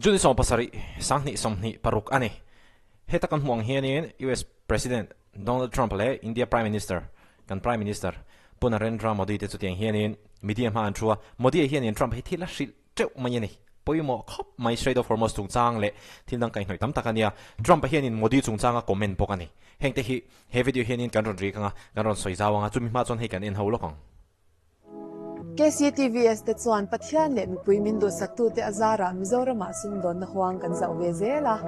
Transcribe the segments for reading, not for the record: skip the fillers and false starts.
Juni som pasari sangni somni paruk ani. Heta kan huang hianin US President Donald Trump le India Prime Minister Narendra Modi te chutiang hianin medium han chua Modi hianin Trump hi thila shil cheu mayani poimo khawp mai Strait of Hormuz chungchang le thilnang kai hnoi tam takania Trump hianin Modi chungchanga comment pokani hengte hi he video hianin kanron ri kanga kanron soizawanga chumi ma chon he kan in holokong KCTVS te chuan pathian le mipui mindu saktu te azara Mizoram sundon na huang kan zauwe zela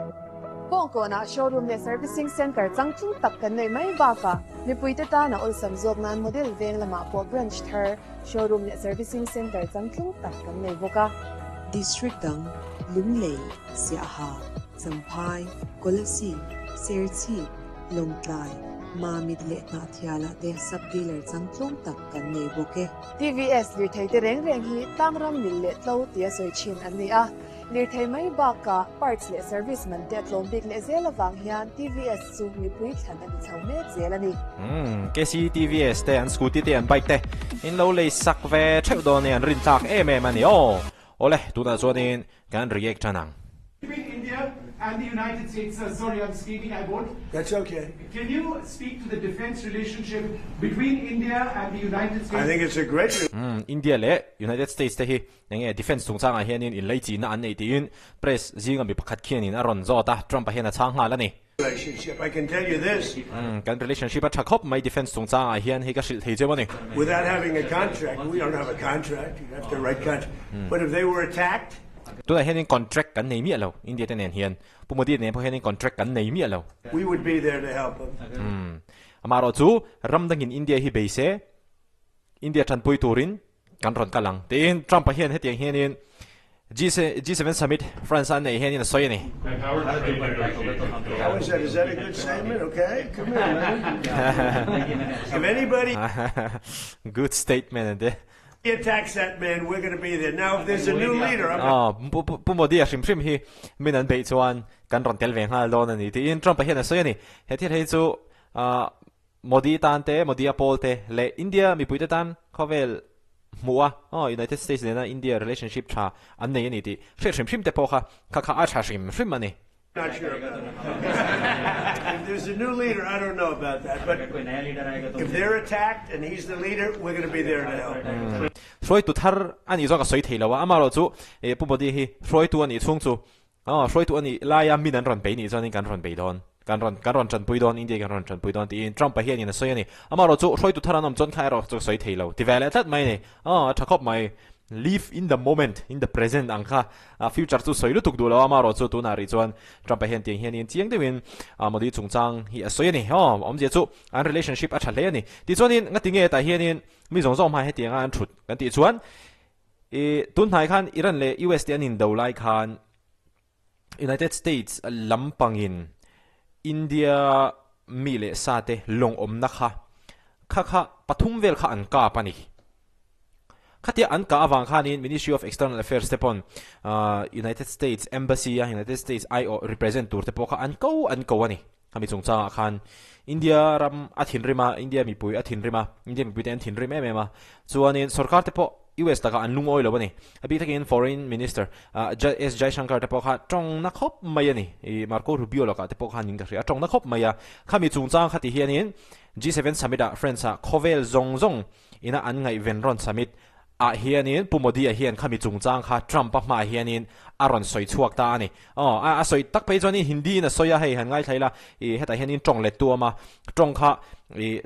Kongkona showroom le servicing center changchu tak kan nei mai baka mipui te ta na olsam zok nan model veng lama po branch thar showroom le servicing center changchu tak kan nei boka district dang lunglei siaha champai kolasi serchi longtlai mamid le na thiala te sub dealer changchung tak kan nei boke TVS li thai te reng hi tangram mil le tlo tia soi chin an ni a lir thai mai baka parts le service man te tlom big le zela wang hian TVS chu mipui than an chaume zelani KCTVS te an scooty te an bike te in lo le sak ve theu do ne an rin tak mani ole tuna chuanin kan react chanang Between India and the United States, sorry, I'm speaking, I won't. That's okay. Can you speak to the defense relationship between India and the United States? I think it's a great India le United States te hi nge defense chungchang a hianin in leiti na an nei tin press zinga mi pakhat khianin aron zo ta Trump a hian a chang nga la ni relationship. I can tell you this. kan relationship a thakop mai defense chungchang a hian hi ka sil thei chewani Without having a contract, we don't have a contract. You have to write contract. But if they were attacked, tu hianin contract kan nei mi alo India te nen hian pumodi ne po hianin contract kan nei mi alo we would be there to help them. amaro chu ramdangin India hi beise India than pui turin kan ron kalang tin Trump a hian hetiang hianin G7 summit France an nei hianin soyani How is that? Is that a good statement? Okay, come here, man. If anybody good statement and attacks that man, we're going to be there. Now, if there's a new leader, I'm pumodi a shim hi minan be chuan kan ron tel veng ha lon ani tin Trump a hian a soyani heti hei chu Modi tante Modi a polte le India mi puite tan khovel mua United States le na India relationship tha an nei ani ti shim te po kha a tha shim ani not sure about that. If there's a new leader, I don't know about that. But if they're attacked and he's the leader, we're going to be there to help. Soi tu thar ani zo ka soi thei lawa amaro chu pumodi hi soi tu ani chung chu soi tu ani laya min an ron pe ni chani kan ron pe don kan ron chan pui don India kan ron chan pui don ti Trump hian in soi ani amaro chu soi tu thar anam chon khai ro chu soi thei lo ti vele that mai ni thakop mai live in the moment in the present angkha future chu soilu tuk du lo amaro chu tu na ri chuan Trump hian tiang hian in chiang dewin Modi chungchang hi soi ani je chu an relationship a thale ani ti chuanin ngatinge ta hian in Mizo zom hai tianga an thut kan ti chuan tun hai khan Iran le US te anin dolai khan United States lampangin India mi le sa te long om na kha pathum vel kha an ka pani khatia an ka awang khanin Ministry of External Affairs te pon United States Embassy United States IO represent tur te po kha an ko ani kami chungcha khan India ram athin rima India mi pui athin rima India mi pui ten thin rima mema chuanin sarkar te po US taka an lungoi lo bani abi takin foreign minister S Jaishankar te po kha tong na khop mai ani Marco Rubio lo ka te po kha ning ka ria tong na khop mai ya kami chungcha khati hianin G7 summit a friends a khovel zong ina an ngai venron summit a hianin pumodi a hian khami chungchang kha Trump ma hianin aron soi chuak ta ani a soi tak pe choni Hindi na soya hei han ngai thaila heta hianin tong le tu ma tong kha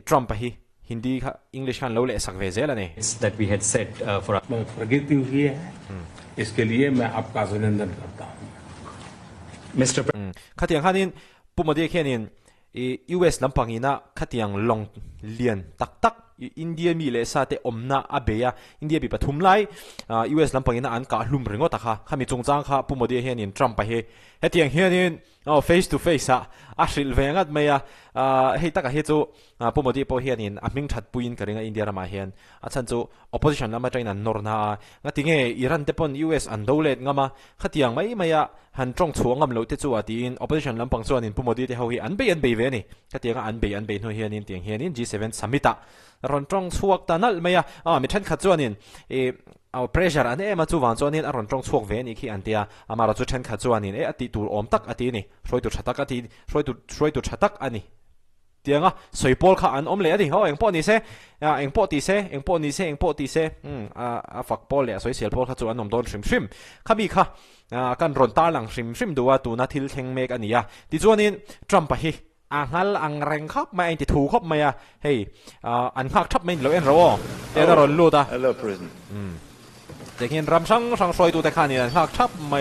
Trump hi Hindi kha English khan lo le sak ve zel ani that we had set for प्रगति हुई है इसके लिए मैं आपका अभिनंदन करता हूं Mr. khatiang khanin pumodi khianin US lampangina khatiang long lian tak India mi le sa te omna abeya India bi pathum lai US lampangina an ka hlum ringo ta kha khami chungchang kha pumodi hianin Trump pa he hetiang hianin face to face a shil vengat maya hei taka he chu pumodi po hianin a ming that puin karinga India rama hian a chan chu opposition lama China norna ngatinge Iran te pon US an dolet ngama khatiang mai maya han tong chuangam lo te chu atin opposition lampang chuanin pumodi te ho hi an be ve ni khatianga an be no hianin tiang hianin G7 summit a ron tong chuak tanal maya mi than kha chuanin เอา pressure อันนี้มาจู่วันจวนนี้อารมณ์ตรงช่วงเวนี่ขี้อันเดียมาเราจู่เช่นขัดจวนนี้อติตูอมตักอตินี่ช่วยตุชัดตักอติช่วยตุชัดตักอันนี้เดียงอ่ะสวยปอลข้าอันอมเลยดิเขาเองปอนี่เซ่เองปอตีเซ่เองปอนี่เซ่เองปอตีเซ่ฝักปอลเลยสวยเสียปอลข้าจวนนมโดนชิมข้ามีค่ะกันรอนตาหลังชิมดูว่าตูน่าทิลเทงเมกอันนี้ดิจวนนี้ทรัมป์ไปอังฮัลอังแรงครับไม่เองที่ถูกครับไม่เฮ้ยอันข้าทับไม่เหลือเอ็นเราเดี๋ยวเราลุ้นอ่ะ Hello, President. แต่เห็นรำช่างสวยตัวแต่ขันนี่ข้าทับไม่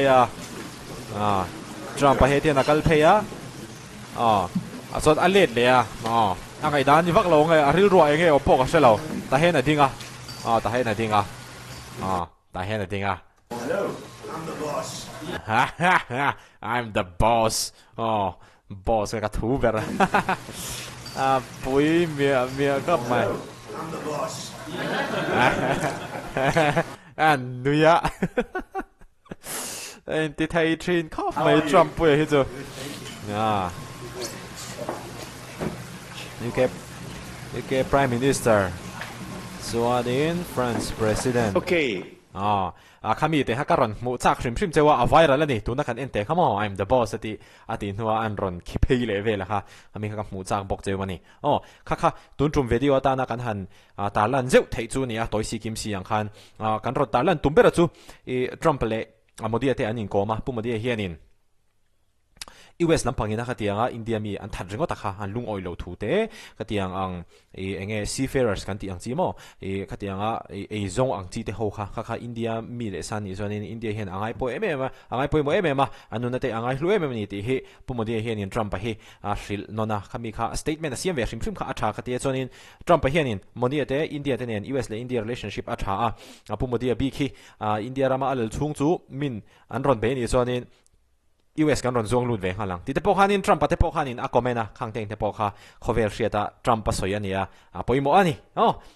ทรัมป์ไปเที่ยนักการเพียส่วนอันเล็ดเลยอังไงด้านนี้ฟักลงไงริ้วรวยไงโอ้พวกเสลาแต่เห็นไหนทิ้งแต่เห็นไหนทิ้งแต่เห็นไหนทิ้งHello, I'm the boss. I'm the boss boss กับทูเบอร์ปุ้ยเมียก็ไม่ I'm the boss. อันนุยะเอ็นที่ไทยทรีนเขาไม่ทรัมป์ไปที่จะUK Prime Minister สวัสดี France President Okay. ข้ามีแต่ฮักการันมูจากชิมเจ้าว่าเอาไว้แล้วนี่ตัวนักการเอ็นเตะข้ามอ I'm the boss ที่หัวอันรอนคิดให้เลยเวล่ะค่ะข้ามีข้ามูจากบอกเจ้าวันนี้ข้าตุนจุ่มวิดีโอตานักการหันตาลันเจ้าเทจูนี่ตัวสีกิมสีอย่างคันกันรถตาลันตุ่มเบรจูทรัมป์เล่โมดีเตะอันนี้ก็มาปุ่มโมดีเฮียนินUS ลำพังนี้นะครับที่อินเดียมีอันทัดเรื่องก็ตะค่ะอันลุงออยล์ทูเต้ก็ที่seafarers กันที่จีโม่ก็ที่ซงจีเตหัวค่ะอินเดียมีเลสันนี่ส่วนอินเดียเห็นป่วยมาอันนู้นนั่นอันรู้นี่ที่ปุ่มเดียเห็นทรัมป์ไปสิลนนนะมีค่ะ statement เสียงเวริมค่ะอัชาก็ที่ส่วนทรัมป์ไปเห็นโมดีเตอินเดียเนี่ย US และอินเดีย relationship อัชาปุ่มเดียบีคีอินเดียรามาอัลทุ่งจูมินอันรอนเบนี่ส่วนUS กันรอนซวงลุดเวงหลังที่เตปอคานินทรัมป์เตปอคานินอากอเมนะข้างเต็งเตปอคาโคเวลเชียตาทรัมป์สวยอันนี้ปอยโมอันนี้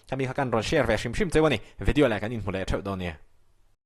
ถ้ามีกันรอนแชร์เวชิมเจ้าวันนี้วิดีโออะไรกันอินหัวเล่เท่าตอนนี้